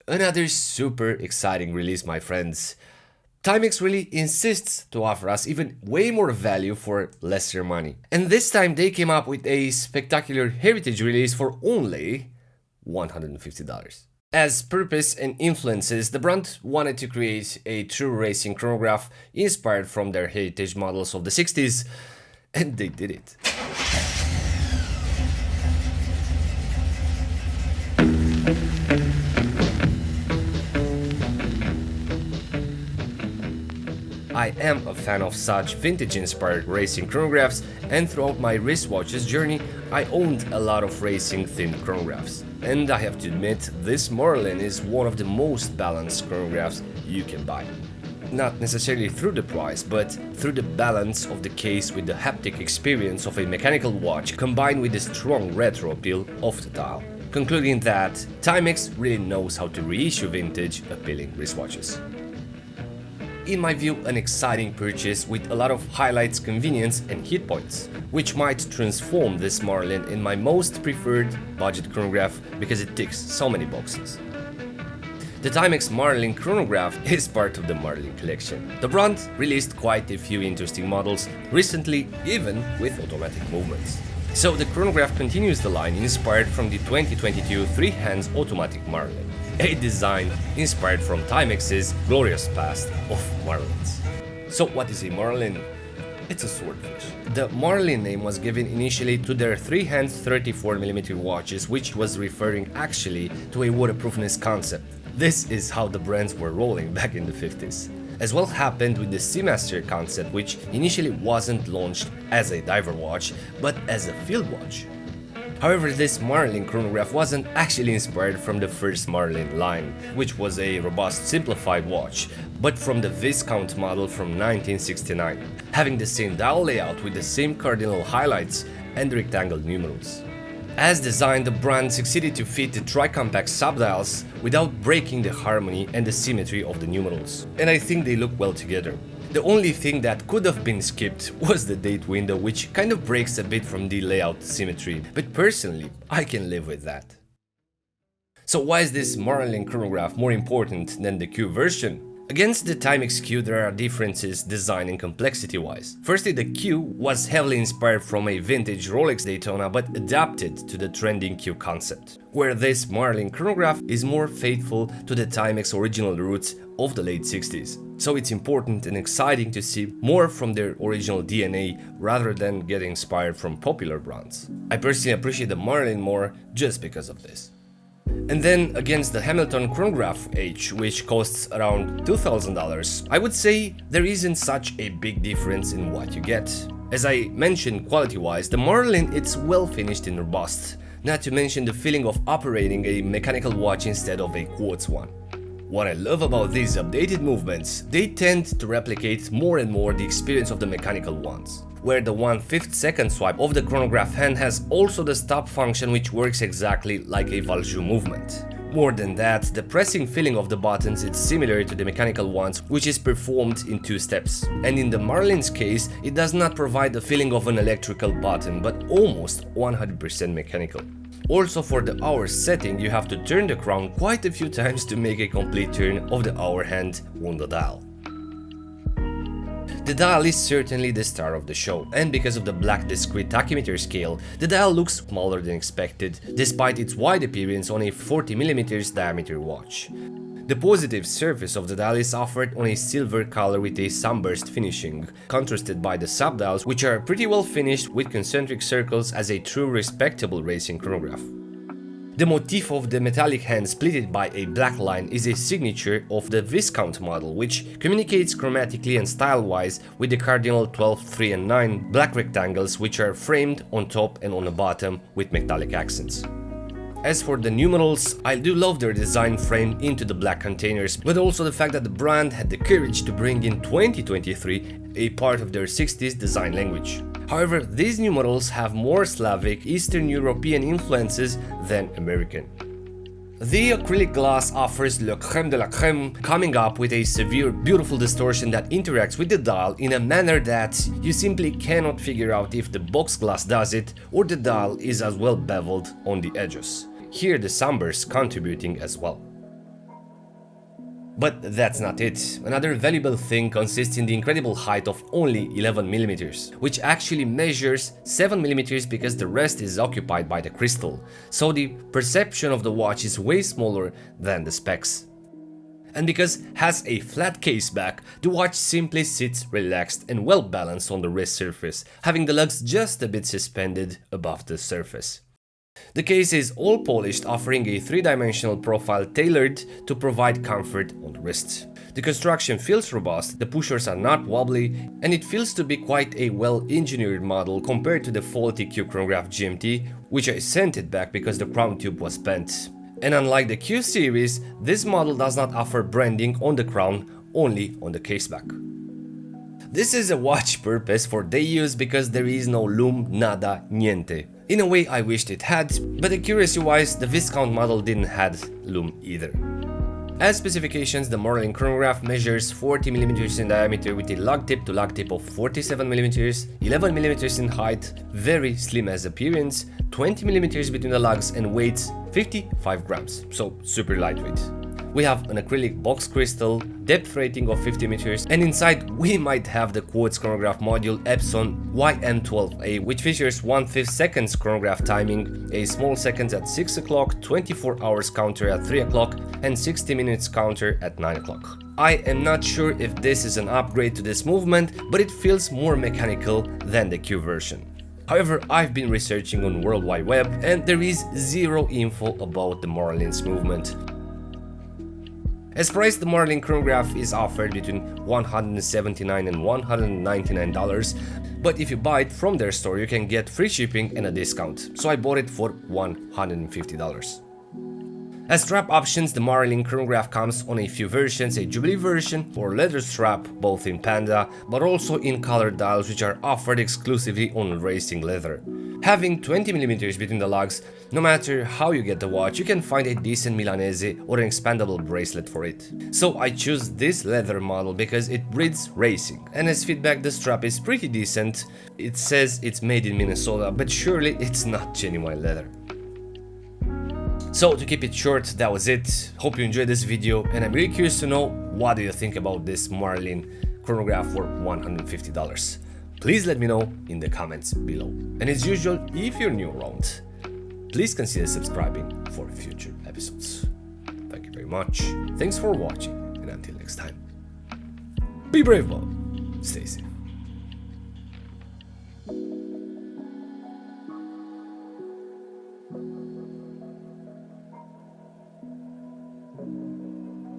Another super exciting release, my friends. Timex really insists to offer us even way more value for lesser money. And this time they came up with a spectacular heritage release for only $150. As purpose and influences, the brand wanted to create a true racing chronograph inspired from their heritage models of the 60s, and they did it. I am a fan of such vintage-inspired racing chronographs, and throughout my wristwatches journey, I owned a lot of racing-themed chronographs. And I have to admit, this Marlin is one of the most balanced chronographs you can buy. Not necessarily through the price, but through the balance of the case with the haptic experience of a mechanical watch combined with the strong retro appeal of the dial. Concluding that Timex really knows how to reissue vintage, appealing wristwatches. In my view, an exciting purchase with a lot of highlights, convenience and hit points, which might transform this Marlin in my most preferred budget chronograph because it ticks so many boxes. The Timex Marlin Chronograph is part of the Marlin collection. The brand released quite a few interesting models recently, even with automatic movements. So the chronograph continues the line inspired from the 2022 three-hands automatic Marlin, a design inspired from Timex's glorious past of Marlins. So what is a Marlin? It's a swordfish. The Marlin name was given initially to their three-hands 34mm watches, which was referring actually to a waterproofness concept. This is how the brands were rolling back in the 50s. As well happened with the Seamaster concept, which initially wasn't launched as a diver watch, but as a field watch. However, this Marlin chronograph wasn't actually inspired from the first Marlin line, which was a robust simplified watch, but from the Viscount model from 1969, having the same dial layout with the same cardinal highlights and rectangle numerals. As designed, the brand succeeded to fit the tri-compact subdials without breaking the harmony and the symmetry of the numerals, and I think they look well together. The only thing that could have been skipped was the date window, which kind of breaks a bit from the layout symmetry, but personally, I can live with that. So why is this Marlin chronograph more important than the Q version? Against the Timex Q there are differences design and complexity wise. Firstly, the Q was heavily inspired from a vintage Rolex Daytona but adapted to the trending Q concept, where this Marlin chronograph is more faithful to the Timex original roots of the late 60s. So it's important and exciting to see more from their original DNA rather than get inspired from popular brands. I personally appreciate the Marlin more just because of this. And then against the Hamilton Chronograph H, which costs around $2,000, I would say there isn't such a big difference in what you get. As I mentioned, quality-wise, the Marlin it's well finished and robust, not to mention the feeling of operating a mechanical watch instead of a quartz one. What I love about these updated movements, they tend to replicate more and more the experience of the mechanical ones, where the 1/5 second swipe of the chronograph hand has also the stop function, which works exactly like a Valjoux movement. More than that, the pressing feeling of the buttons is similar to the mechanical ones, which is performed in 2 steps. And in the Marlin's case, it does not provide the feeling of an electrical button, but almost 100% mechanical. Also, for the hour setting, you have to turn the crown quite a few times to make a complete turn of the hour hand on the dial. The dial is certainly the star of the show, and because of the black discrete tachymeter scale, the dial looks smaller than expected, despite its wide appearance on a 40mm diameter watch. The positive surface of the dial is offered on a silver color with a sunburst finishing, contrasted by the subdials, which are pretty well finished with concentric circles as a true respectable racing chronograph. The motif of the metallic hand splitted by a black line is a signature of the Viscount model, which communicates chromatically and style-wise with the cardinal 12, 3 and 9 black rectangles, which are framed on top and on the bottom with metallic accents. As for the numerals, I do love their design framed into the black containers, but also the fact that the brand had the courage to bring in 2023 a part of their 60s design language. However, these numerals have more Slavic, Eastern European influences than American. The acrylic glass offers le crème de la crème, coming up with a severe, beautiful distortion that interacts with the dial in a manner that you simply cannot figure out if the box glass does it or the dial is as well beveled on the edges. Here the sunburst contributing as well. But that's not it. Another valuable thing consists in the incredible height of only 11mm, which actually measures 7mm because the rest is occupied by the crystal, so the perception of the watch is way smaller than the specs. And because it has a flat case back, the watch simply sits relaxed and well balanced on the wrist surface, having the lugs just a bit suspended above the surface. The case is all polished, offering a three-dimensional profile tailored to provide comfort on the wrist. The construction feels robust, the pushers are not wobbly, and it feels to be quite a well-engineered model compared to the faulty Q Chronograph GMT, which I sent it back because the crown tube was bent. And unlike the Q series, this model does not offer branding on the crown, only on the caseback. This is a watch purpose for day use because there is no lume, nada, niente. In a way I wished it had, but accuracy-wise the Viscount model didn't have lume either. As specifications, the Marlin Chronograph measures 40mm in diameter with a lug tip to lug tip of 47mm, 11mm in height, very slim as appearance, 20mm between the lugs and weighs 55 grams, so super lightweight. We have an acrylic box crystal, depth rating of 50 meters, and inside we might have the quartz chronograph module Epson YM12A, which features 1/5 seconds chronograph timing, a small seconds at 6 o'clock, 24 hours counter at 3 o'clock, and 60 minutes counter at 9 o'clock. I am not sure if this is an upgrade to this movement, but it feels more mechanical than the Q version. However, I've been researching on World Wide Web and there is zero info about the Marlin's movement. As price, the Marlin Chronograph is offered between $179 and $199, but if you buy it from their store you can get free shipping and a discount, so I bought it for $150. As strap options, the Marlin Chronograph comes on a few versions, a Jubilee version or leather strap, both in Panda, but also in colored dials which are offered exclusively on racing leather. Having 20mm between the lugs, no matter how you get the watch, you can find a decent Milanese or an expandable bracelet for it. So I choose this leather model because it breeds racing, and as feedback the strap is pretty decent. It says it's made in Minnesota, but surely it's not genuine leather. So to keep it short, that was it. Hope you enjoyed this video and I'm really curious to know what do you think about this Marlin Chronograph for $150. Please let me know in the comments below. And as usual, if you're new around, please consider subscribing for future episodes. Thank you very much. Thanks for watching and until next time. Be brave, but stay safe.